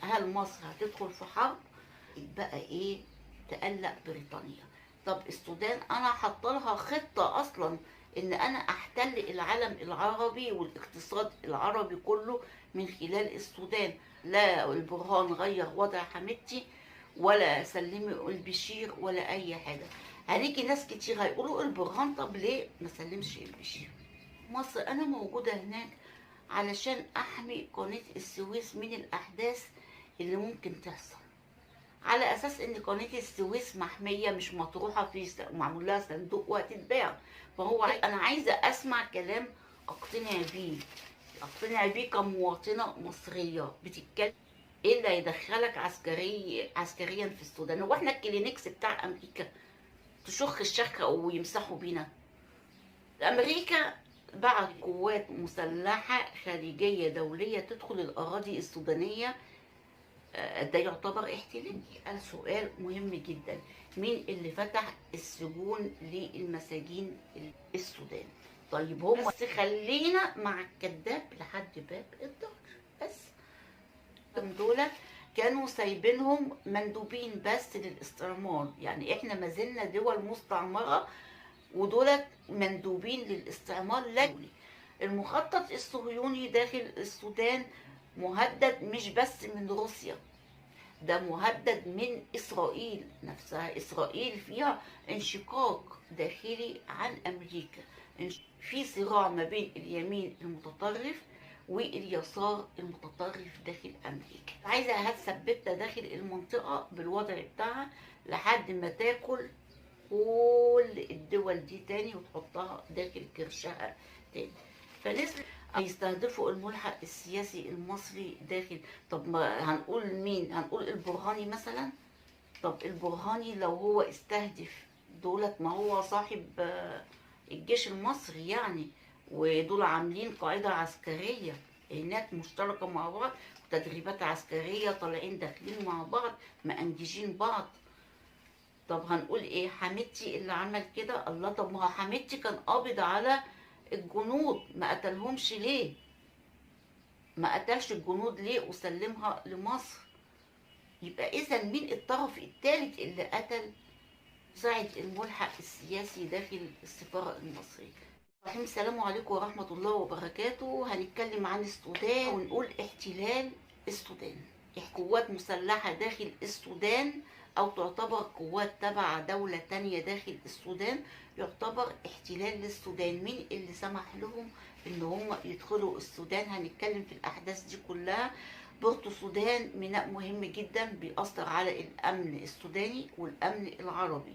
هل مصر هتدخل في حرب؟ بقى ايه؟ تقلق بريطانيا. طب السودان انا حاطه لها خطه اصلا ان انا احتل العالم العربي والاقتصاد العربي كله من خلال السودان. لا البرهان غير وضع حميدتي ولا سلمي البشير ولا اي حاجه. هنيجي ناس كتير هيقولوا البرهان طب ليه ما سلمش البشير؟ مصر انا موجوده هناك علشان احمي قناه السويس من الاحداث اللي ممكن تحصل، على اساس ان قناه السويس محميه مش مطروحه في معمول لها صندوق وهتتباع. فهو انا عايزه اسمع كلام اقتنع بيه، اقتنع بيه كمواطنه مصريه بتتكلم. ايه اللي هيدخلك عسكريا في السودان؟ هو احنا الكلينكس بتاع امريكا تشخ الشخه ويمسحوا بينا؟ امريكا بعت قوات مسلحه خارجيه دوليه تدخل الاراضي السودانيه. ده يعتبر احتلال. قال سؤال مهم جدا: مين اللي فتح السجون للمساجين السودان؟ طيب هم بس خلينا مع الكذاب لحد باب الدار بس. دول كانوا سايبينهم مندوبين بس للاستعمار، يعني احنا ما زلنا دول مستعمره ودولت مندوبين للاستعمار. لكن المخطط الصهيوني داخل السودان مهدد مش بس من روسيا، ده مهدد من إسرائيل نفسها. إسرائيل فيها انشقاق داخلي عن أمريكا، في صراع ما بين اليمين المتطرف واليسار المتطرف داخل أمريكا. عايزة هتثبتها داخل المنطقة بالوضع بتاعها لحد ما تاكل كل الدول دي تاني وتحطها داخل كرشها تاني. فنسبة يستهدفوا الملحق السياسي المصري داخل. طب ما هنقول مين؟ هنقول البرهاني مثلا. طب البرهاني لو هو استهدف دولت، ما هو صاحب الجيش المصري يعني، ودول عاملين قاعدة عسكرية هناك مشتركة مع بعض، تدريبات عسكرية، طالعين داخلين مع بعض، مأنججين بعض. طب هنقول ايه؟ حميدتي اللي عمل كده؟ الله، طب ما هو حميدتي كان قابض على الجنود، ما قتلهمش ليه؟ ما قتلش الجنود ليه وسلمها لمصر؟ يبقى اذا مين الطرف الثالث اللي قتل ساعد الملحق السياسي داخل السفارة المصرية؟ السلام عليكم ورحمة الله وبركاته. هنتكلم عن السودان ونقول احتلال السودان. قوات مسلحة داخل السودان أو تعتبر قوات تبع دولة تانية داخل السودان يعتبر احتلال للسودان. مين اللي سمح لهم إن هم يدخلوا السودان؟ هنتكلم في الأحداث دي كلها. بورتو السودان ميناء مهم جدا بيأثر على الأمن السوداني والأمن العربي.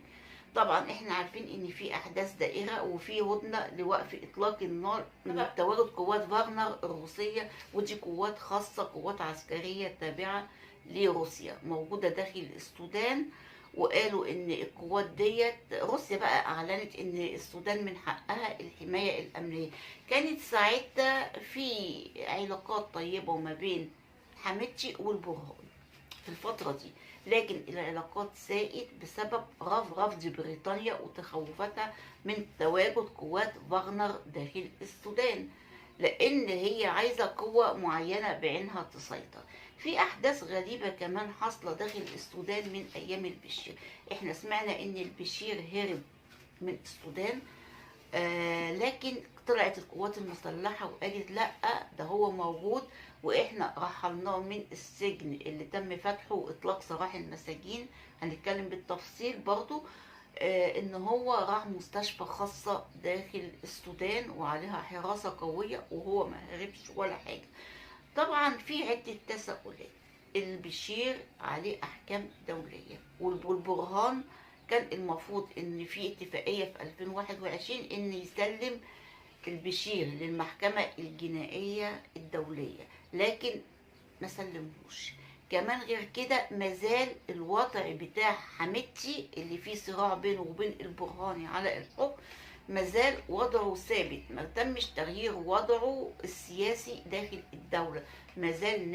طبعا احنا عارفين ان في احداث دائره وفي هدنه لوقف اطلاق النار من تواجد قوات فاغنر الروسيه، ودي قوات خاصه، قوات عسكريه تابعه لروسيا موجوده داخل السودان. وقالوا ان القوات ديت روسيا بقى اعلنت ان السودان من حقها الحمايه الامنيه. كانت ساعتها في علاقات طيبه ما بين حميدتي والبرهان في الفتره دي، لكن العلاقات ساءت بسبب رفض بريطانيا وتخوفتها من تواجد قوات فاغنر داخل السودان، لان هي عايزه قوه معينه بعينها تسيطر. في احداث غريبه كمان حاصله داخل السودان من ايام البشير. احنا سمعنا ان البشير هرب من السودان، لكن طلعت القوات المسلحة وقالت لا، ده هو موجود واحنا رحلناه من السجن اللي تم فتحه واطلاق سراح المساجين. هنتكلم بالتفصيل برضو. ان هو راح مستشفى خاصة داخل السودان وعليها حراسة قوية وهو ما هربش ولا حاجة. طبعا في عدة تساؤلات. البشير عليه احكام دولية والبرهان كان المفروض ان في اتفاقية في 2021 ان يسلم البشير للمحكمة الجنائية الدولية، لكن ما سلمهوش. كمان غير كده مازال الوضع بتاع حميدتي اللي فيه صراع بينه وبين البرهاني على الحكم مازال وضعه ثابت، ما تمش تغيير وضعه السياسي داخل الدولة، مازال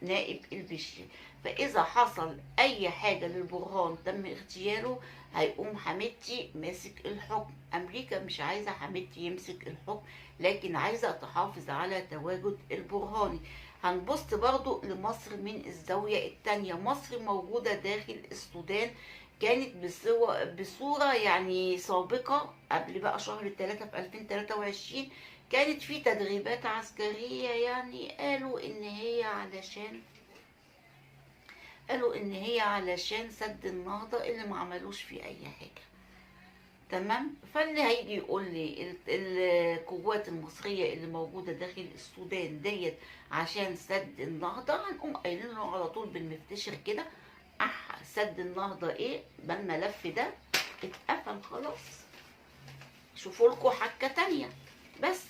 نائب البشير. فإذا حصل أي حاجة للبرهان تم اغتياله هيقوم حميدتي ماسك الحكم. أمريكا مش عايزة حميدتي يمسك الحكم، لكن عايزة تحافظ على تواجد البرهاني. هنبص برضو لمصر من الزاوية التانية. مصر موجودة داخل السودان، كانت بصورة يعني سابقة قبل بقى شهر 3 في 2023. كانت في تدريبات عسكرية، يعني قالوا ان هي علشان سد النهضة اللي ما عملوش فيه اي حاجة. تمام. فاللي هيجي يقول لي القوات المصرية اللي موجودة داخل السودان ديت عشان سد النهضة، هنقوم قايلين له على طول بالمفتشر كده، سد النهضة ايه؟ ما الملف ده اتقفل خلاص، شوفوا لكم حكة تانية. بس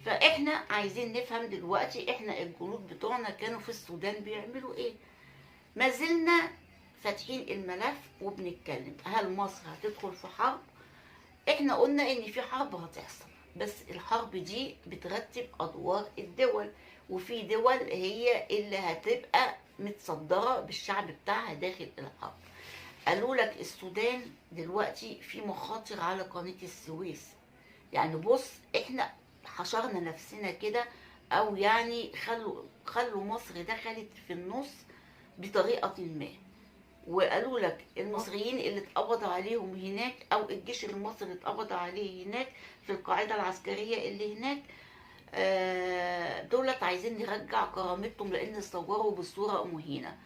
فاحنا عايزين نفهم دلوقتي، احنا الجنود بتوعنا كانوا في السودان بيعملوا ايه؟ ما زلنا فاتحين الملف وبنتكلم، هل مصر هتدخل في حرب؟ احنا قلنا ان في حرب هتحصل، بس الحرب دي بترتب ادوار الدول، وفي دول هي اللي هتبقى متصدرة بالشعب بتاعها داخل الحرب. قالوا لك السودان دلوقتي في مخاطر على قناة السويس. يعني بص، احنا حشرنا نفسنا كده، او يعني خلوا مصر دخلت في النص بطريقة ما. وقالوا لك المصريين اللي اتقبض عليهم هناك، او الجيش المصري اللي اتقبض عليه هناك في القاعدة العسكرية اللي هناك، دولت عايزين نرجع كرامتهم لان صوروا بصورة مهينة.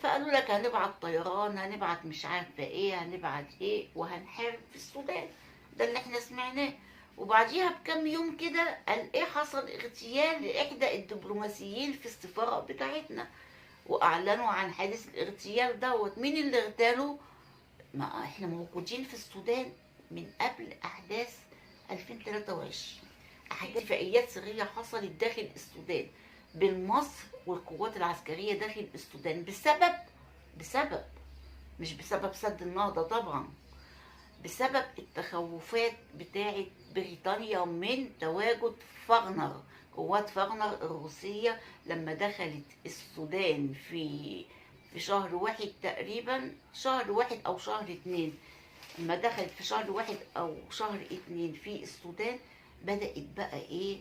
فقالوا لك هنبعت طيران، هنبعت مش عارفة ايه، هنبعت ايه، وهنحارب في السودان. ده اللي احنا سمعناه. وبعديها بكم يوم كده قال ايه، حصل اغتيال لاحدى الدبلوماسيين في السفارة بتاعتنا، واعلنوا عن حادث الاغتيال دوت. مين اللي اغتاله؟ ما احنا موجودين في السودان من قبل احداث 2023، اتفاقيات سرية حصلت داخل السودان بين مصر والقوات العسكرية داخل السودان بسبب مش بسبب سد النهضة طبعا، بسبب التخوفات بتاعت بريطانيا من تواجد فاغنر، قوات فاغنر الروسية لما دخلت السودان في شهر 1 تقريبا، شهر 1 أو شهر 2. لما دخلت في شهر 1 أو شهر 2 في السودان، بدأت بقى إيه؟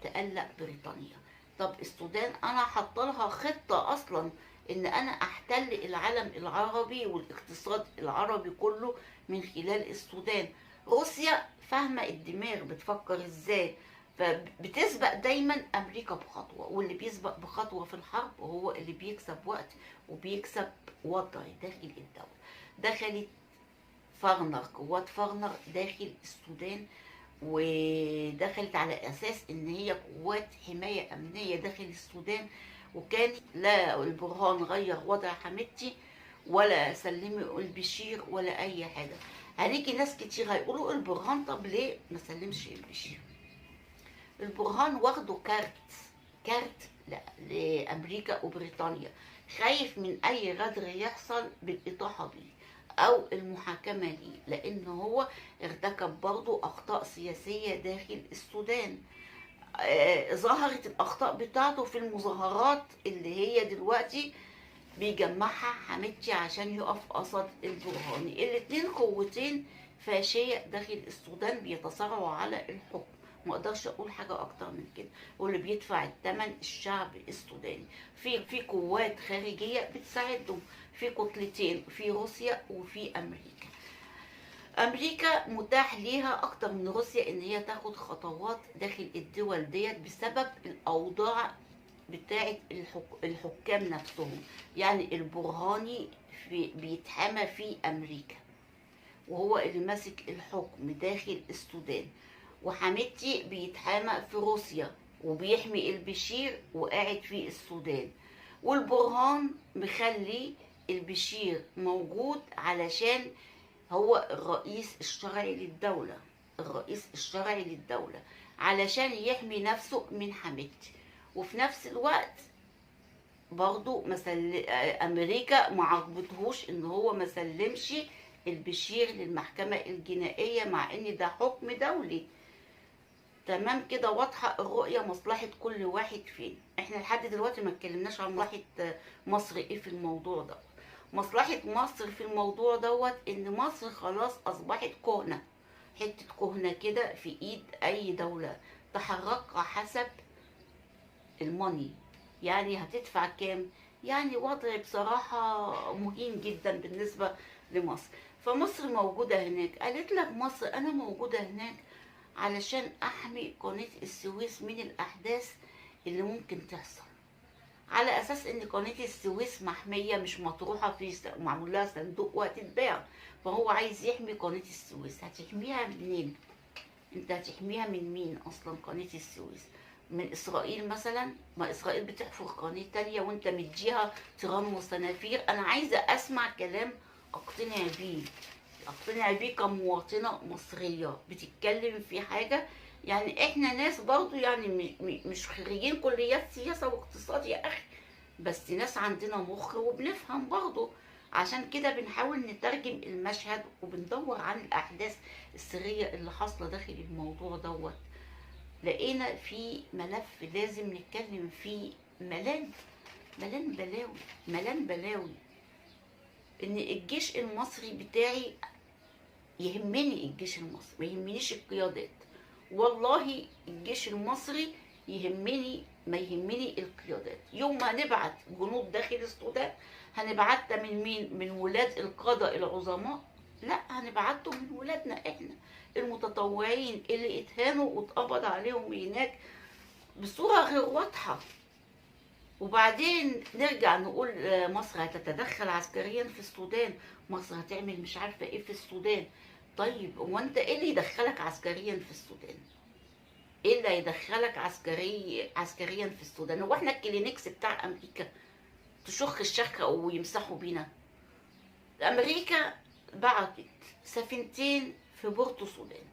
تقلق بريطانيا. طب السودان أنا حاطلها خطة أصلا إن أنا أحتل العالم العربي والاقتصاد العربي كله من خلال السودان. روسيا فاهمة الدماغ بتفكر إزاي، فبتسبق دايما أمريكا بخطوة، واللي بيسبق بخطوة في الحرب هو اللي بيكسب وقت وبيكسب وضع داخل الدولة. دخلت فاغنر، قوات فاغنر داخل السودان، ودخلت على اساس ان هي قوات حمايه امنيه داخل السودان. وكان لا البرهان غير وضع حميدتي ولا سلمي البشير ولا اي حاجه. هنيجي ناس كتير هيقولوا البرهان طب ليه ما سلمش البشير؟ البرهان واخده كارت لامريكا وبريطانيا، خايف من اي غدر يحصل بالاطاحه بيه او المحاكمه ليه، لان هو ارتكب برضه اخطاء سياسيه داخل السودان. ظهرت الاخطاء بتاعته في المظاهرات اللي هي دلوقتي بيجمعها حميدتي عشان يقف قصد البرهاني. الاتنين قوتين فاشية داخل السودان بيتصارعوا على الحكم، ما اقدرش اقول حاجه اكتر من كده. واللي بيدفع الثمن الشعب السوداني. في قوات خارجيه بتساعدهم، في كتلتين، في روسيا وفي امريكا. امريكا متاح ليها اكتر من روسيا ان هي تاخد خطوات داخل الدول ديت بسبب الاوضاع بتاعه الحكام نفسهم. يعني البرهاني بيتحامى في امريكا، وهو اللي ماسك الحكم داخل السودان. وحميدتي بيتحامى في روسيا وبيحمي البشير وقاعد في السودان. والبرهان مخلي البشير موجود علشان هو الرئيس الشرعي للدولة علشان يحمي نفسه من حميدتي. وفي نفس الوقت برضو امريكا ما عاقبتهوش ان هو ما سلمش البشير للمحكمة الجنائية مع ان ده حكم دولي. تمام كده، واضحة الرؤية، مصلحة كل واحد فين. احنا لحد دلوقتي ما اتكلمناش عن مصلحة مصر ايه في الموضوع ده. مصلحة مصر في الموضوع دوت ان مصر خلاص اصبحت كهنة، حتة كهنة كده في ايد اي دولة تحركها حسب الماني، يعني هتدفع كام؟ يعني وضع بصراحة مهين جدا بالنسبة لمصر. فمصر موجودة هناك، قالت لك مصر أنا موجودة هناك علشان أحمي قناة السويس من الأحداث اللي ممكن تحصل، على أساس إن قناة السويس محمية مش مطروحة في معمول لها صندوق وهتتباع. فهو عايز يحمي قناة السويس. هتحميها منين؟ انت هتحميها من مين اصلا قناة السويس؟ من اسرائيل مثلا؟ ما اسرائيل بتحفر قناة تانية وانت مديها تيران وصنافير. انا عايزة اسمع كلام اقتنع بيه، اقتنع بيه كمواطنة مصرية بتتكلم في حاجة. يعني احنا ناس برضو يعني مش خريجين كليات سياسة واقتصاد يا اخي، بس ناس عندنا مخ وبنفهم برضو. عشان كده بنحاول نترجم المشهد وبندور عن الأحداث السرية اللي حاصلة داخل الموضوع دوت. لقينا في ملف لازم نتكلم فيه، ملان بلاوي، ملان بلاوي. إن الجيش المصري بتاعي يهمني، الجيش المصري ما يهمنيش القيادات. والله الجيش المصري يهمني، ما يهمني القيادات. يوم ما هنبعت جنود داخل السودان هنبعتها من مين؟ من ولاد القادة العظماء؟ لا، هنبعتهم من ولادنا احنا المتطوعين اللي اتهانوا واتقبض عليهم هناك بصورة غير واضحة. وبعدين نرجع نقول مصر هتتدخل عسكريا في السودان، مصر هتعمل مش عارفة ايه في السودان. طيب هو انت ايه اللي يدخلك عسكريا في السودان؟ ايه اللي هيدخلك عسكريا في السودان؟ هو احنا الكلينكس بتاع امريكا تشخ الشخة ويمسحوا بينا؟ امريكا بعتت سفينتين في بورتو السودان،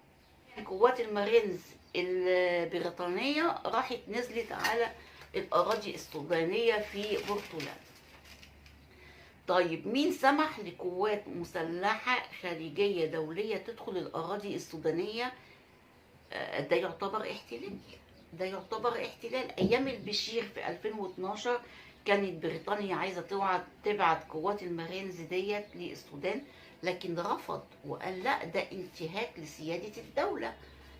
قوات المارينز البريطانية راحت نزلت على الأراضي السودانية في بورتولاند. طيب مين سمح لقوات مسلحة خارجية دولية تدخل الأراضي السودانية؟ ده يعتبر احتلال، ده يعتبر احتلال. أيام البشير في 2012 كانت بريطانيا عايزة تبعت قوات المارينز ديت للسودان، لكن رفض وقال لا، ده انتهاك لسيادة الدولة.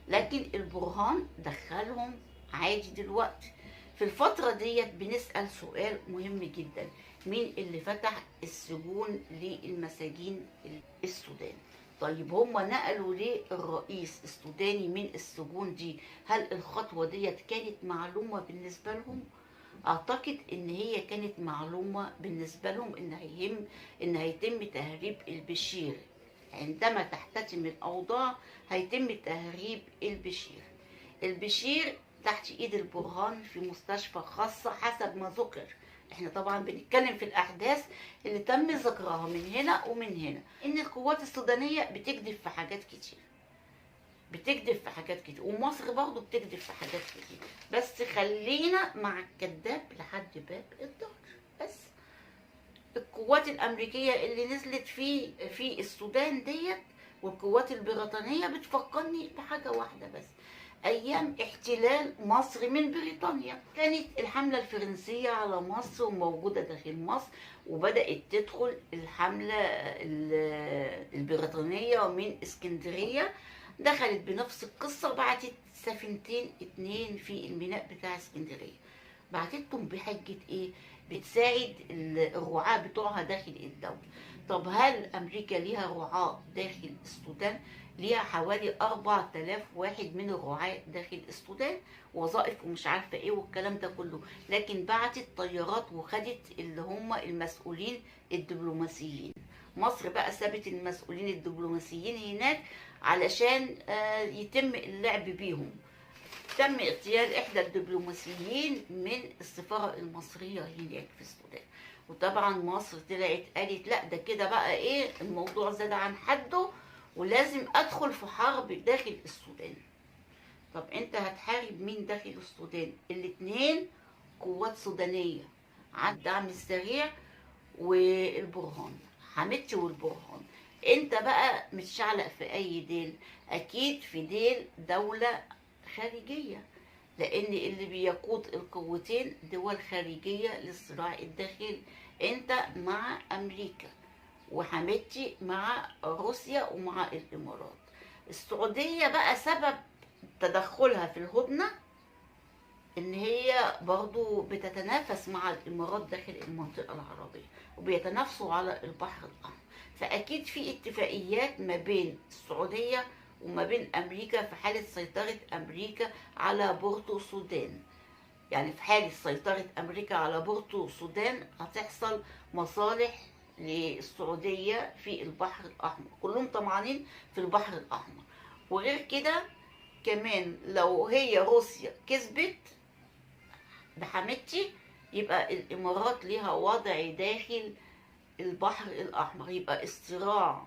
لكن البرهان دخلهم عادي. دلوقتي في الفترة ديت بنسأل سؤال مهم جدا: مين اللي فتح السجون للمساجين السودان؟ طيب هم نقلوا ليه الرئيس السوداني من السجون دي؟ هل الخطوة ديت كانت معلومة بالنسبة لهم؟ اعتقد ان هي كانت معلومة بالنسبة لهم ان هيتم تهريب البشير. عندما تحتتم الاوضاع هيتم تهريب البشير. البشير تحت ايد البرهان في مستشفى خاصة حسب ما ذكر. احنا طبعا بنتكلم في الاحداث اللي تم ذكرها من هنا ومن هنا، ان القوات السودانية بتكذب في حاجات كتير، بتكذب في حاجات كتير، ومصر برضه بتكذب في حاجات كتير. بس خلينا مع الكذاب لحد باب الدار. بس القوات الامريكية اللي نزلت في السودان ديت والقوات البريطانية بتفكرني بحاجة واحدة بس: ايام احتلال مصر من بريطانيا. كانت الحملة الفرنسية على مصر وموجودة داخل مصر، وبدأت تدخل الحملة البريطانية من اسكندرية. دخلت بنفس القصة، بعتت سفينتين 2 في الميناء بتاع اسكندرية. بعتتهم بحجة ايه؟ بتساعد الرعاة بتوعها داخل الدولة. طب هل امريكا ليها رعاة داخل السودان؟ ليها حوالي 4000 واحد من الرعاة داخل السودان، وظائف ومش عارفة ايه والكلام ده كله. لكن بعتت طيارات وخدت اللي هم المسؤولين الدبلوماسيين. مصر بقى سابت المسؤولين الدبلوماسيين هناك علشان يتم اللعب بيهم. تم اغتيال احدى الدبلوماسيين من السفارة المصرية هناك في السودان. وطبعا مصر طلعت قالت لا، ده كده بقى ايه، الموضوع زاد عن حده ولازم ادخل في حرب داخل السودان. طب انت هتحارب مين داخل السودان؟ الاتنين قوات سودانية عن الدعم السريع والبرهان، حميدتي والبرهان. انت بقى متشعلق في اي ديل؟ اكيد في ديل دولة خارجية، لان اللي بيقود القوتين دول خارجية للصراع الداخلي. انت مع امريكا، وحميدتي مع روسيا ومع الامارات. السعودية بقى سبب تدخلها في الهدنة ان هي برضو بتتنافس مع الامارات داخل المنطقة العربية، وبيتنافسوا على البحر الاحمر. فاكيد في اتفاقيات ما بين السعودية وما بين امريكا في حالة سيطرة امريكا على بورتو السودان. يعني في حالة سيطرة أمريكا على بورتو السودان هتحصل مصالح للسعودية في البحر الأحمر، كلهم طمعانين في البحر الأحمر. وغير كده كمان لو هي روسيا كسبت بحميتي، يبقى الإمارات ليها وضع داخل البحر الأحمر، يبقى الصراع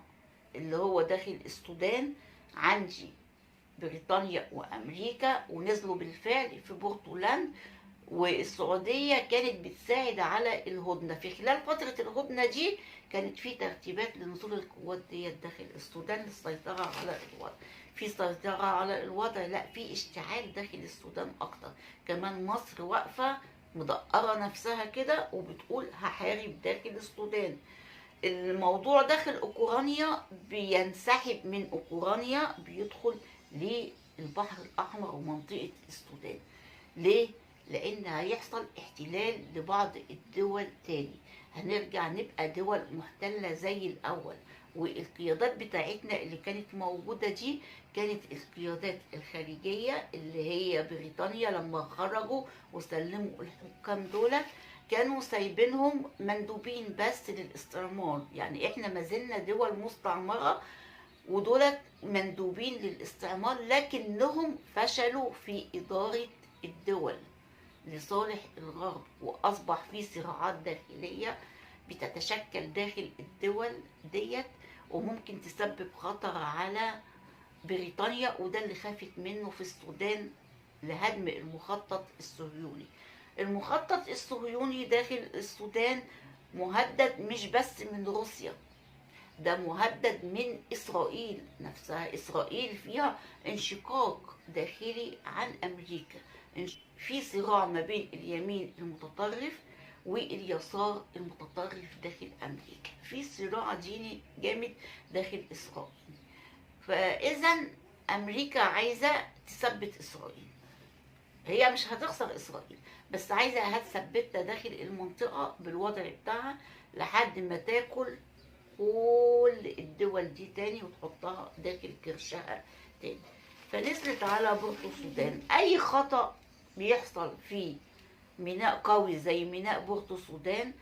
اللي هو داخل السودان عندي بريطانيا وامريكا، ونزلوا بالفعل في بورتولاند، والسعوديه كانت بتساعد على الهدنه. في خلال فتره الهدنه دي كانت في ترتيبات لنزول القوات ديت داخل السودان للسيطره على الوضع. في سيطره على الوضع، لا في اشتعال داخل السودان اكتر. كمان مصر واقفه مدقره نفسها كده وبتقول هحارب داخل السودان. الموضوع داخل اوكرانيا بينسحب من اوكرانيا، بيدخل للبحر الاحمر ومنطقه السودان. ليه؟ لان هيحصل احتلال لبعض الدول تاني، هنرجع نبقى دول محتله زي الاول. والقيادات بتاعتنا اللي كانت موجوده دي كانت القيادات الخارجيه، اللي هي بريطانيا لما خرجوا وسلموا الحكام دول كانوا سايبينهم مندوبين بس للاستعمار. يعني احنا ما زلنا دول مستعمره ودولت مندوبين للاستعمار، لكنهم فشلوا في إدارة الدول لصالح الغرب، وأصبح في صراعات داخلية بتتشكل داخل الدول ديت، وممكن تسبب خطر على بريطانيا. وده اللي خافت منه في السودان لهدم المخطط الصهيوني. المخطط الصهيوني داخل السودان مهدد مش بس من روسيا، ده مهدد من إسرائيل نفسها. إسرائيل فيها انشقاق داخلي عن أمريكا، في صراع ما بين اليمين المتطرف واليسار المتطرف داخل أمريكا، في صراع ديني جامد داخل إسرائيل. فإذا أمريكا عايزة تثبت إسرائيل، هي مش هتخسر إسرائيل بس عايزة هتثبتها داخل المنطقة بالوضع بتاعها لحد ما تاكل كل الدول دي تاني وتحطها داخل كرشها تاني. فنزلت على بورتو السودان. اي خطأ بيحصل في ميناء قوي زي ميناء بورتو السودان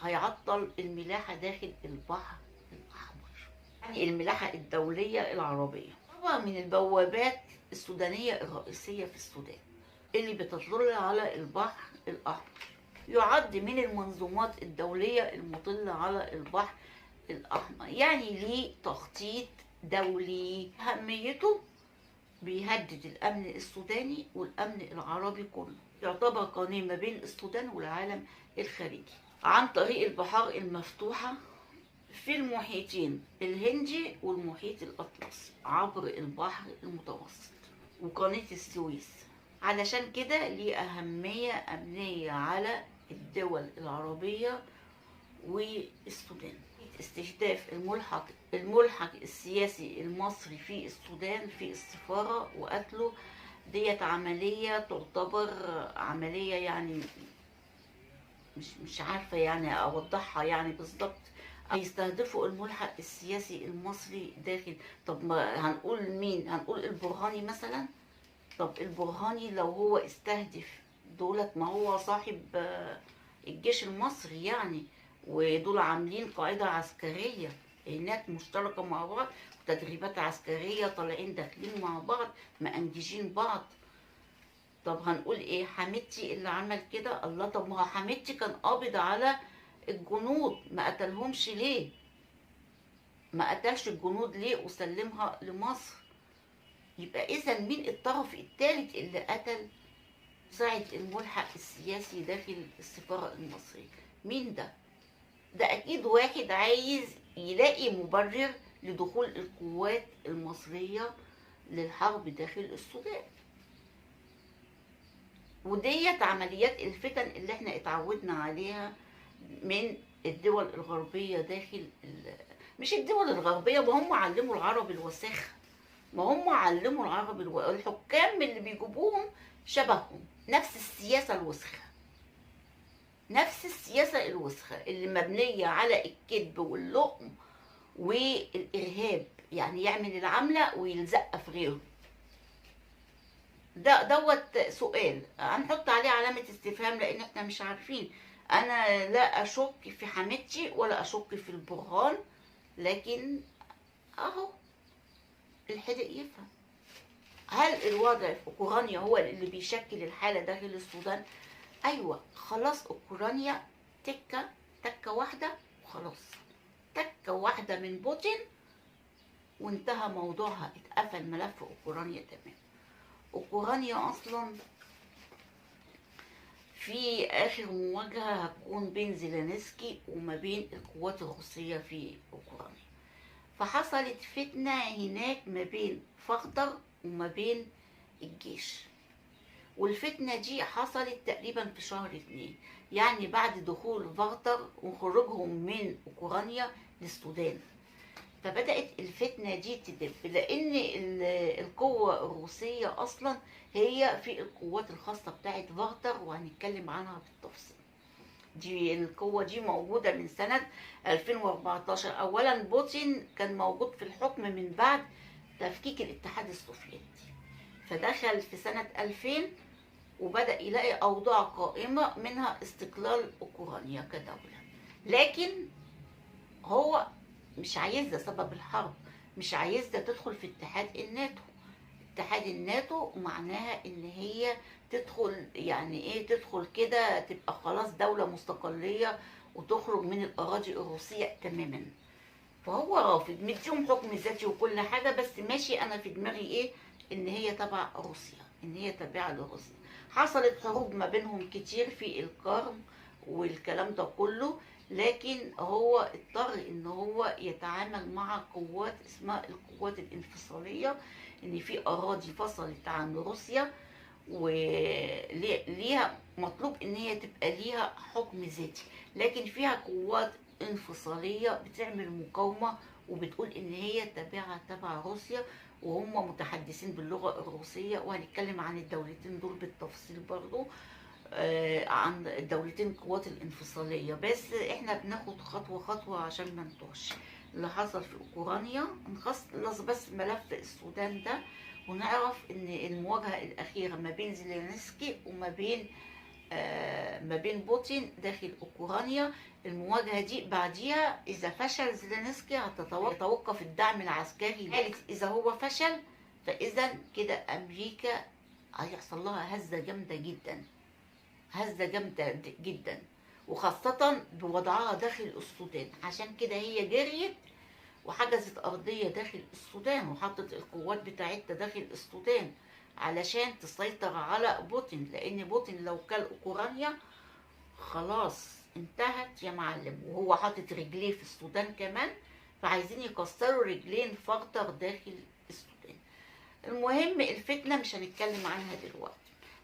هيعطل الملاحة داخل البحر الأحمر، يعني الملاحة الدولية العربية. طبعا من البوابات السودانية الرئيسية في السودان اللي بتطل على البحر الأحمر، يعد من المنظومات الدولية المطلة على البحر الأحمر، يعني ليه تخطيط دولي. أهميته بيهدد الأمن السوداني والأمن العربي كله، يعتبر قرين ما بين السودان والعالم الخارجي عن طريق البحار المفتوحة في المحيطين الهندي والمحيط الأطلسي عبر البحر المتوسط وقناة السويس. علشان كده ليه أهمية أمنية على الدول العربية والسودان. استهداف الملحق السياسي المصري في السودان في السفارة وقتله، ديت عملية تعتبر عملية يعني مش عارفة يعني أوضحها يعني بالظبط. هيستهدفوا الملحق السياسي المصري داخل. طب ما هنقول مين؟ هنقول البرهاني مثلا. طب البرهاني لو هو استهدف دولت، ما هو صاحب الجيش المصري يعني، ودول عاملين قاعدة عسكرية هناك مشتركة مع بعض، تدريبات عسكرية، طالعين داخلين مع بعض، مأنججين بعض. طب هنقول ايه؟ حميدتي اللي عمل كده؟ الله، طب ما هو حميدتي كان قابض على الجنود، ما قتلهمش ليه؟ ما قتلش الجنود ليه وسلمها لمصر؟ يبقى اذا مين الطرف الثالث اللي قتل ساعد الملحق السياسي داخل السفارة المصرية؟ مين ده؟ ده اكيد واحد عايز يلاقي مبرر لدخول القوات المصرية للحرب داخل السودان. وديت عمليات الفتن اللي احنا اتعودنا عليها من الدول الغربية داخل مش الدول الغربية، وهم علموا العرب الوساخة. ما هم علموا العرب الحكام اللي بيجيبوهم شبههم، نفس السياسة الوسخة، نفس السياسة الوسخة اللي مبنية على الكذب واللؤم والإرهاب، يعني يعمل العملة ويلزق في غيره. دوت سؤال هنحط عليه علامة استفهام لأن احنا مش عارفين. أنا لا أشك في حميدتي ولا أشك في البرهان، لكن أهو الحدق يفهم. هل الوضع في أوكرانيا هو اللي بيشكل الحالة داخل السودان؟ أيوة، خلاص أوكرانيا تكة واحدة وخلاص، تكة واحدة من بوتين وانتهى موضوعها، اتقفل ملف أوكرانيا تمام. أوكرانيا أصلا في آخر مواجهة هتكون بين زيلينسكي وما بين القوات الروسية في أوكرانيا، فحصلت فتنة هناك ما بين فخدر وما بين الجيش، والفتنة دي حصلت تقريبا في شهر 2، يعني بعد دخول فخدر وخروجهم من أوكرانيا للسودان. فبدأت الفتنة دي تدب، لأن القوة الروسية أصلا هي في القوات الخاصة بتاعت فاغنر، وهنتكلم عنها بالتفصيل. دي القوة دي موجودة من سنة 2014. أولا بوتين كان موجود في الحكم من بعد تفكيك الاتحاد السوفيتي، فدخل في سنة 2000 وبدأ يلاقي أوضاع قائمة منها استقلال أوكرانيا كدولة، لكن هو مش عايزة سبب الحرب، مش عايزة تدخل في اتحاد الناتو. اتحاد الناتو معناها ان هي تدخل، يعني ايه تدخل كده، تبقى خلاص دولة مستقلية وتخرج من الأراضي الروسية تماما. فهو رافض، مديهم حكم ذاتي وكل حاجة، بس ماشي أنا في دماغي ايه، ان هي تبع روسيا، ان هي تابعة لروسيا. حصلت حروب ما بينهم كتير في القرم والكلام ده كله، لكن هو اضطر ان هو يتعامل مع قوات اسمها القوات الانفصالية، ان في اراضي فصلت عن روسيا وليها مطلوب ان هي تبقى ليها حكم ذاتي، لكن فيها قوات انفصالية بتعمل مقاومة وبتقول ان هي تبع روسيا، وهم متحدثين باللغة الروسية. وهنتكلم عن الدولتين دول بالتفصيل برضو، عن الدولتين القوات الانفصالية، بس احنا بناخد خطوة خطوة عشان ما نتوهش. اللي حصل في اوكرانيا نخلص بس ملف السودان ده، ونعرف ان المواجهة الاخيرة ما بين زيلينسكي وما بين ما بين بوتين داخل اوكرانيا. المواجهة دي بعديها اذا فشل زيلينسكي هتتوقف الدعم العسكري، اذا هو فشل فاذا كده امريكا هيحصل لها هزة جامدة جدا، هزة جامدة جدا، وخاصة بوضعها داخل السودان. عشان كده هي جريت وحجزت أرضية داخل السودان وحطت القوات بتاعتها داخل السودان علشان تسيطر على بوتين، لأن بوتين لو كل أوكرانيا خلاص انتهت يا معلم، وهو حاطط رجليه في السودان كمان، فعايزين يكسروا رجلين فخطر داخل السودان. المهم الفتنة مش هنتكلم عنها دلوقتي،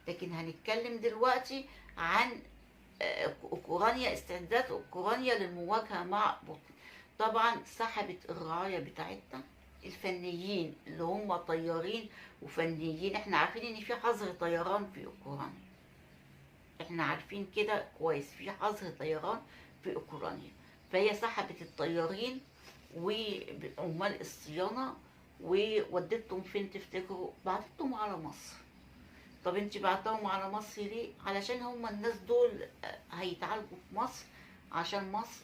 لكن هنتكلم دلوقتي عن أوكرانيا، استعداد أوكرانيا للمواجهة مع بوتين. طبعا سحبت الرعاية بتاعتنا، الفنيين اللي هم طيارين وفنيين، احنا عارفين ان في حظر طيران في أوكرانيا، احنا عارفين كده كويس، في حظر طيران في أوكرانيا. فهي سحبت الطيارين وعمال الصيانة وودتهم فين تفتكروا؟ بعتتهم على مصر. طب انت بعتهم على مصر ليه؟ علشان هم الناس دول هيتعالجوا في مصر، عشان مصر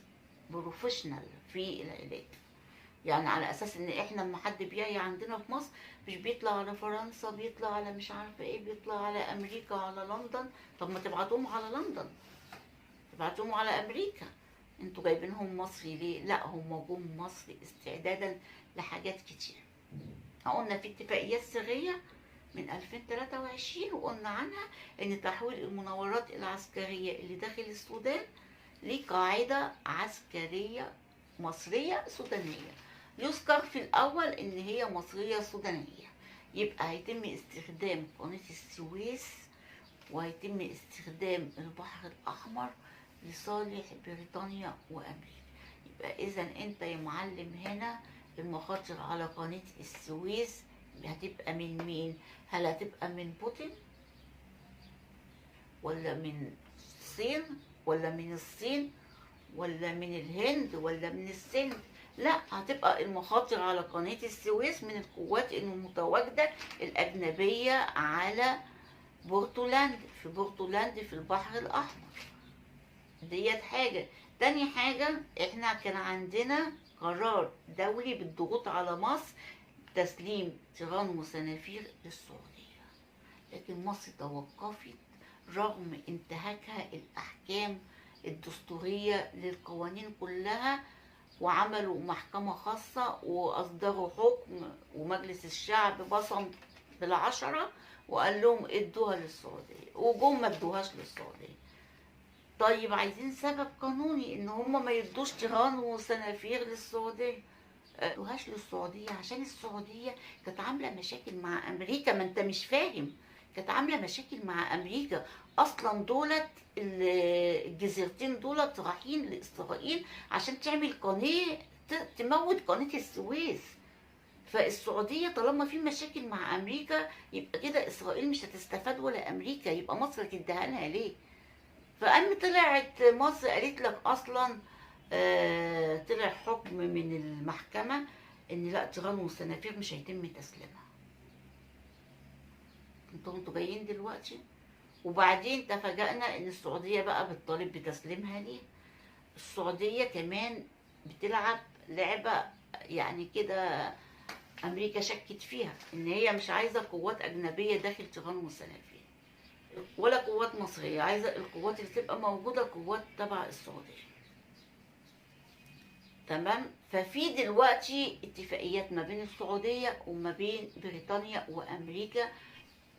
بروفيشنال في العلاج. يعني على اساس ان احنا لما حد بيعي عندنا في مصر مش بيطلع على فرنسا، بيطلع على مش عارفه ايه، بيطلع على امريكا، على لندن. طب ما تبعتوهم على لندن، تبعتوهم على امريكا، انتوا جايبينهم مصري ليه؟ لا، هم جم مصر استعدادا لحاجات كتير. قلنا في اتفاقيات سريه من 2023 وقلنا عنها ان تحويل المناورات العسكريه اللي داخل السودان لقاعده عسكريه مصريه سودانيه. يذكر في الاول ان هي مصريه سودانيه، يبقى هيتم استخدام قناه السويس وهيتم استخدام البحر الاحمر لصالح بريطانيا وامريكا. يبقى اذا انت يا معلم هنا المخاطر على قناه السويس هتبقى من مين؟ هل هتبقى من بوتين، ولا من الصين، ولا من الصين، ولا من الهند، ولا من السند؟ لا، هتبقى المخاطر على قناة السويس من القوات المتواجدة الأجنبية على بورتولاند، في بورتولاند في البحر الأحمر. ديت حاجة. تاني حاجة، احنا كان عندنا قرار دولي بالضغوط على مصر تسليم طيران وصنافير للسعودية، لكن مصر توقفت رغم انتهاكها الأحكام الدستورية للقوانين كلها، وعملوا محكمة خاصة وأصدروا حكم، ومجلس الشعب بصم بالعشرة وقال لهم ادوها للسعودية، وجم ما ادوهاش للسعودية. طيب عايزين سبب قانوني ان هم ما يدوش طيران وصنافير للسعودية. ادوهاش للسعودية عشان السعودية كانت عاملة مشاكل مع أمريكا. ما انت مش فاهم، كانت عاملة مشاكل مع أمريكا. أصلا دولت الجزيرتين دولت رايحين لإسرائيل عشان تعمل قناة تموت قناة السويس. فالسعودية طالما في مشاكل مع أمريكا يبقى كده إسرائيل مش هتستفاد ولا أمريكا، يبقى مصر تديها لها ليه؟ فقام طلعت مصر قالت لك أصلا طلع حكم من المحكمة إن لا، طيران وصنافير مش هيتم تسليمها. انتوا جايين دلوقتي، وبعدين تفاجأنا ان السعودية بقى بتطالب بتسليمها ليه. السعودية كمان بتلعب لعبة يعني كده، امريكا شكت فيها ان هي مش عايزة قوات اجنبية داخل طيران وصنافير ولا قوات مصرية، عايزة القوات اللي تبقى موجودة قوات تبع السعودية. تمام. ففي دلوقتي اتفاقيات ما بين السعودية وما بين بريطانيا وامريكا.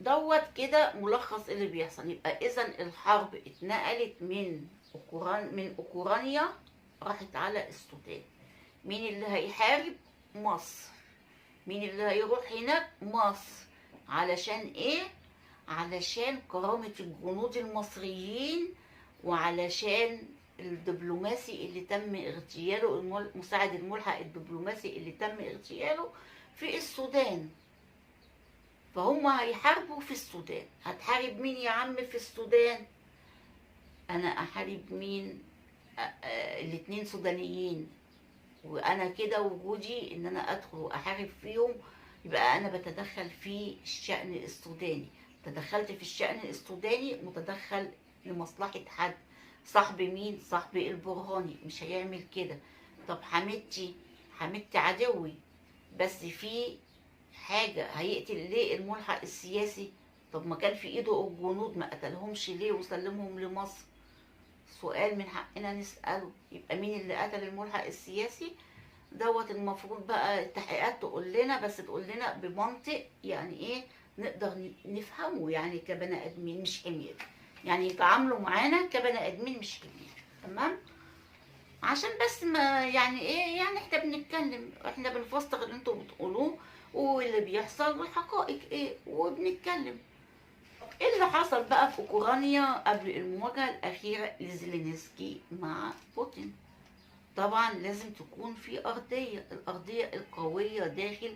دوت كده ملخص اللي بيحصل. يبقى اذا الحرب اتنقلت من اوكرانيا راحت على السودان. مين اللي هيحارب؟ مصر. مين اللي هيروح هناك؟ مصر. علشان ايه؟ علشان كرامة الجنود المصريين، وعلشان الدبلوماسي اللي تم اغتياله، المساعد الملحق الدبلوماسي اللي تم اغتياله في السودان. فهم هيحاربوا في السودان. هتحارب مين يا عم في السودان؟ انا احارب مين؟ الاتنين سودانيين، وانا كده وجودي ان انا ادخل واحارب فيهم يبقى انا بتدخل في الشأن السوداني. تدخلت في الشأن السوداني متدخل لمصلحة حد. صاحب مين؟ صاحب البرهاني مش هيعمل كده. طب حميدتي عدوي، بس في حاجة هيقتل ليه الملحق السياسي؟ طب ما كان في ايده الجنود، ما قتلهمش ليه وسلمهم لمصر؟ سؤال من حقنا نسأله. يبقى مين اللي قتل الملحق السياسي؟ دوت المفروض بقى التحقيقات تقول لنا، بس تقول لنا بمنطق يعني ايه نقدر نفهمه، يعني كبني ادمين مش حمير، يعني يتعاملوا معانا كبني ادمين مش حمير. تمام. عشان بس ما يعني ايه، يعني احنا بنتكلم، احنا بنفسر اللي انتوا بتقولوه واللي بيحصل والحقائق ايه، وبنتكلم. ايه اللي حصل بقى في اوكرانيا قبل المواجهة الأخيرة لزيلينسكي مع بوتين؟ طبعا لازم تكون في الأرضية القوية داخل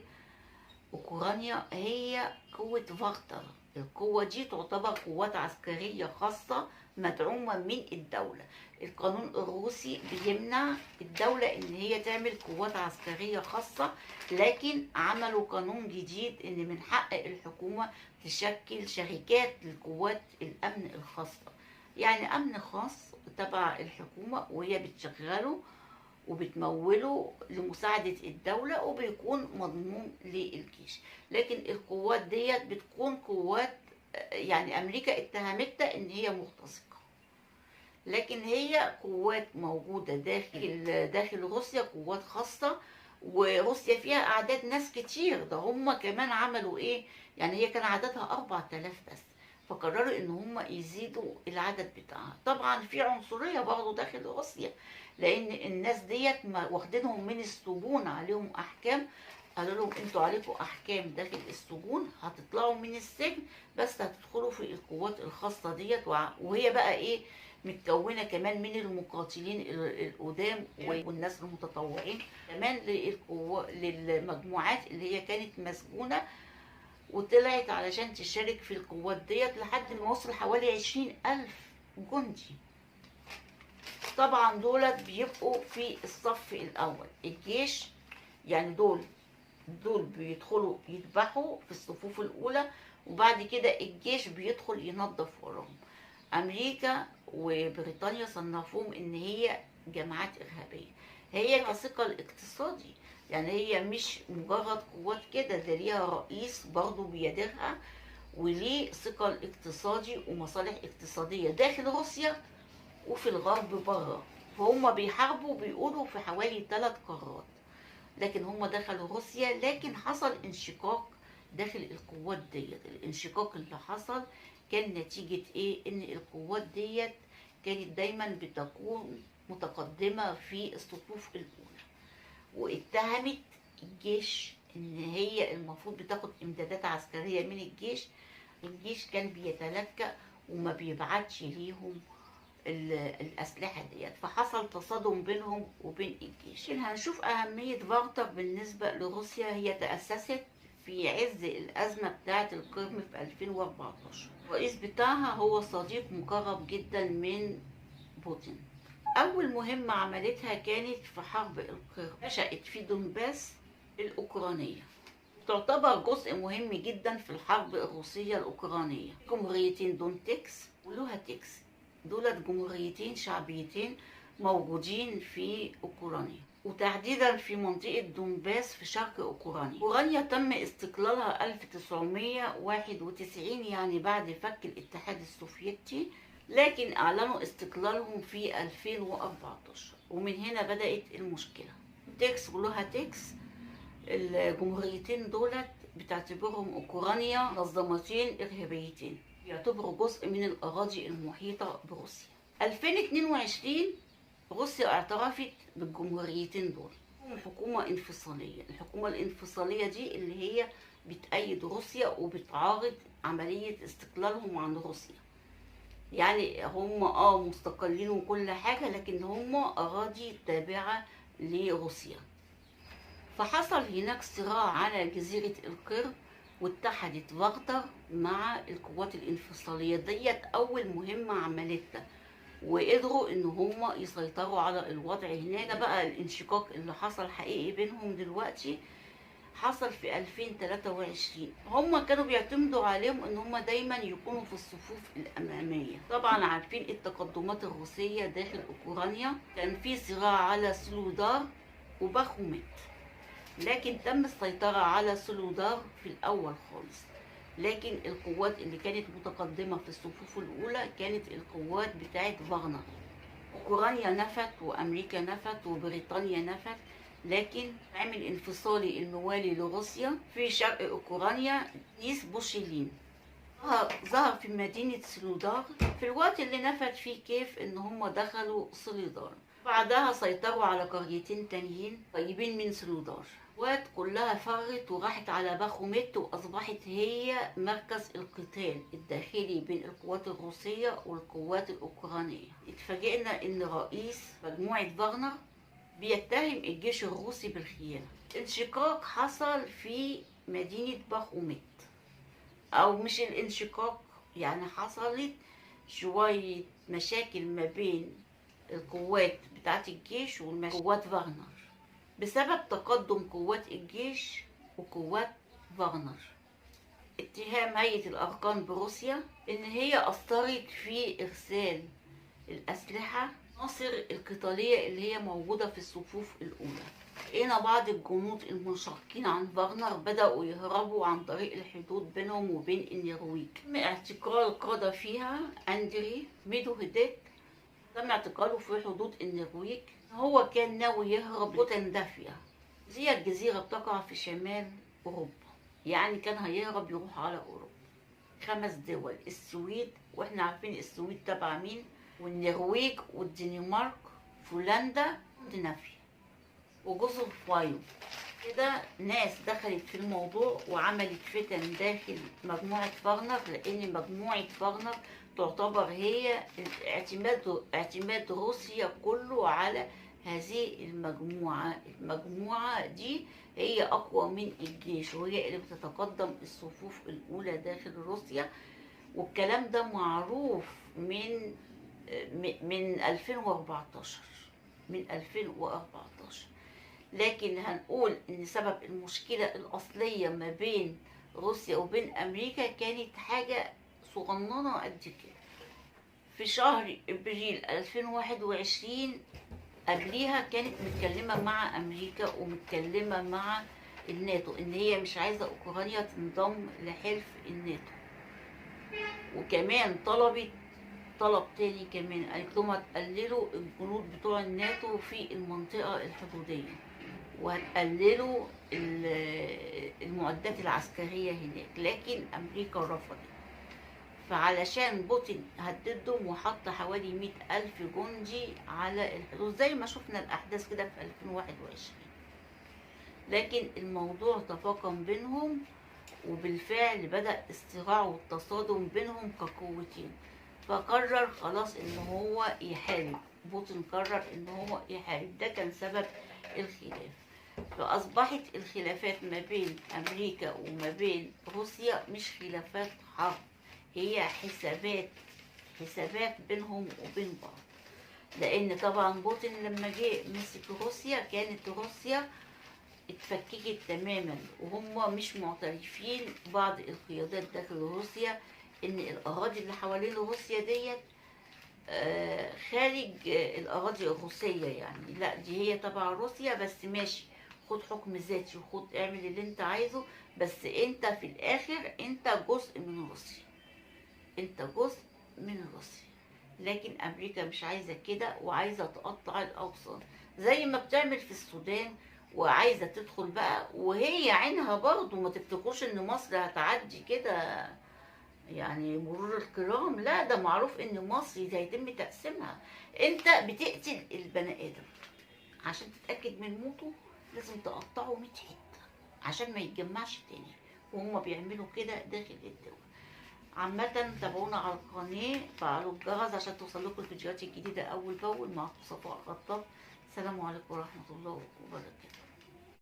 أوكرانيا هي قوة فاغنر. القوة دي تعتبر قوات عسكرية خاصة مدعومة من الدولة. القانون الروسي بيمنع الدولة ان هي تعمل قوات عسكرية خاصة، لكن عملوا قانون جديد ان من حق الحكومة تشكل شركات للقوات الامن الخاصة، يعني امن خاص تبع الحكومة وهي بتشغله وبتموله لمساعدة الدولة وبيكون مضمون للجيش. لكن القوات ديت بتكون قوات يعني أمريكا اتهمتها إن هي مغتصبة، لكن هي قوات موجودة داخل روسيا، قوات خاصة. وروسيا فيها أعداد ناس كتير، ده هم كمان عملوا إيه، يعني هي كان عددها 4000 بس، فقرروا ان هم يزيدوا العدد بتاعها. طبعا في عنصرية برضه داخل روسيا، لان الناس ديت واخدينهم من السجون عليهم احكام. قالوا لهم انتوا عليكم احكام داخل السجون، هتطلعوا من السجن بس هتدخلوا في القوات الخاصة ديت. وهي بقى ايه، متكونة كمان من المقاتلين القدام والناس المتطوعين، كمان للمجموعات اللي هي كانت مسجونة وطلعت علشان تشارك في القوات ديت لحد ما وصل حوالي 20,000 جندي. طبعا دولت بيبقوا في الصف الأول الجيش، يعني دول بيدخلوا يذبحوا في الصفوف الأولى، وبعد كده الجيش بيدخل ينظف وراهم. أمريكا وبريطانيا صنفوهم إن هي جماعات إرهابية. هي كثقل اقتصادي، يعني هي مش مجرد قوات كده، ده ليها رئيس برضه بيديرها، وليه ثقل اقتصادي ومصالح اقتصادية داخل روسيا وفي الغرب بره. فهم بيحاربوا بيقولوا في حوالي 3 قارات، لكن هم دخلوا روسيا، لكن حصل انشقاق داخل القوات ديت. الانشقاق اللي حصل كان نتيجة ايه؟ ان القوات ديت كانت دايما بتكون متقدمة في الصفوف الأولى، واتهمت الجيش ان هي المفروض بتاخد امدادات عسكرية من الجيش. الجيش كان بيتلكأ وما بيبعتش ليهم الأسلحة ديت، فحصل تصادم بينهم وبين الجيش. هنشوف أهمية فاغنر بالنسبة لروسيا. هي تأسست في عز الأزمة بتاعة القرم في 2014. الرئيس بتاعها هو صديق مقرب جدا من بوتين. أول مهمة عملتها كانت في حرب القرم، نشأت في دونباس الأوكرانية. تعتبر جزء مهم جدا في الحرب الروسية الأوكرانية. جمهوريتين دونتكس ولوهاتكس، دولت جمهوريتين شعبيتين موجودين في أوكرانيا، وتحديدا في منطقة دونباس في شرق أوكرانيا. أوكرانيا تم استقلالها 1991، يعني بعد فك الاتحاد السوفيتي، لكن أعلنوا استقلالهم في 2014، ومن هنا بدأت المشكلة. تكس ولوهاتكس الجمهوريتين دولت بتعتبرهم أوكرانيا منظمتين إرهابيتين، يعتبروا جزء من الأراضي المحيطة بروسيا. 2022 روسيا اعترفت بالجمهوريتين دول حكومة انفصالية. الحكومة الانفصالية دي اللي هي بتأيد روسيا وبتعارض عملية استقلالهم عن روسيا، يعني هم مستقلين وكل حاجة، لكن هم أراضي تابعة لروسيا. فحصل هناك صراع على جزيرة القرم، واتحدت فاغنر مع القوات الانفصالية ديت. أول مهمة عملتها وقدروا إن هم يسيطروا على الوضع هناك. بقى الانشقاق اللي حصل حقيقي بينهم دلوقتي حصل في 2023. هم كانوا بيعتمدوا عليهم إن هم دايما يكونوا في الصفوف الأمامية. طبعا عارفين التقدمات الروسية داخل أوكرانيا، كان في صراع على سولودار وباخموت، لكن تم السيطرة على سولودار في الأول خالص. لكن القوات اللي كانت متقدمة في الصفوف الأولى كانت القوات بتاعت فاغنر. أوكرانيا نفت وأمريكا نفت وبريطانيا نفت، لكن عمل انفصالي الموالي لروسيا في شرق أوكرانيا دينيس بوشيلين ظهر في مدينة سولودار في الوقت اللي نفت فيه كيف إن هم دخلوا سولودار. بعدها سيطروا على قريتين تانيين قريبين من سولودار. القوات كلها فرت وراحت على باخموت، وأصبحت هي مركز القتال الداخلي بين القوات الروسية والقوات الأوكرانية. اتفاجئنا إن رئيس مجموعة فاغنر بيتهم الجيش الروسي بالخيانة. الانشقاق حصل في مدينة باخموت، أو مش الانشقاق، يعني حصلت شوية مشاكل ما بين القوات بتاعت الجيش وقوات فاغنر بسبب تقدم قوات الجيش وقوات فاغنر. اتهام هيئة الأركان بروسيا إن هي أثرت في إرسال الأسلحة عناصر القتالية اللي هي موجودة في الصفوف الأولى. هنا بعض الجنود المنشقين عن فاغنر بدأوا يهربوا عن طريق الحدود بينهم وبين النرويج. تم اعتقال القادة فيها أندري ميدوهيديك، تم اعتقاله في حدود النرويج. هو كان ناوي يهرب لبوتندافيا، دي الجزيرة بتقع في شمال أوروبا، يعني كان هيهرب يروح على أوروبا. 5 دول: السويد، واحنا عارفين السويد تبع مين، والنرويج والدنمارك، فنلندا، دنافيا، وجزر فايو. كده ناس دخلت في الموضوع وعملت فتن داخل مجموعة فاغنر، لأن مجموعة فاغنر تعتبر هي اعتماد روسيا كله على هذه المجموعة دي هي أقوى من الجيش، وهي اللي بتتقدم الصفوف الأولى داخل روسيا. والكلام ده معروف من 2014، من 2014. لكن هنقول إن سبب المشكلة الأصلية ما بين روسيا وبين أمريكا كانت حاجة صغننة قد كده. في شهر ابريل 2021 قبليها كانت متكلمة مع أمريكا ومتكلمة مع الناتو إن هي مش عايزة أوكرانيا تنضم لحلف الناتو. وكمان طلب تاني كمان، قالت لهم هتقللوا الجنود بتوع الناتو في المنطقة الحدودية، وهتقللوا المعدات العسكرية هناك. لكن أمريكا رفضت. فعلشان بوتين هددهم وحط حوالي 100,000 جندي على الحدود زي ما شفنا الأحداث كده في 2021. لكن الموضوع تفاقم بينهم، وبالفعل بدأ الصراع والتصادم بينهم كقوتين. فقرر خلاص ان هو يحارب، بوتين قرر ان هو يحارب. ده كان سبب الخلاف. فأصبحت الخلافات ما بين أمريكا وما بين روسيا مش خلافات حرب، هي حسابات بينهم وبين بعض. لأن طبعا بوتين لما جه مسك روسيا كانت روسيا اتفككت تماما، وهم مش معترفين بعض القيادات داخل روسيا ان الاراضي اللي حوالين روسيا ديت خارج الاراضي الروسيه. يعني لا، دي هي تبع روسيا بس ماشي، خد حكم ذاتي وخد اعمل اللي انت عايزه، بس انت في الاخر انت جزء من روسيا، انت جزء من روسيا. لكن امريكا مش عايزه كده، وعايزه تقطع الاوساط زي ما بتعمل في السودان، وعايزه تدخل بقى. وهي عينها برضه، ما تفتكروش ان مصر هتعدي كده يعني مرور الكرام، لا، ده معروف ان مصر هيتم تقسيمها. انت بتقتل البني ادم عشان تتاكد من موته، لازم تقطعه 100 حته عشان ما يتجمعش تاني، وهم بيعملوا كده داخل الدول. عامة تابعونا على القناة، فعلوا الجرس عشان توصل لكم الفيديوهات الجديدة أول بأول. مع صفاء خطاب. السلام عليكم ورحمة الله وبركاته.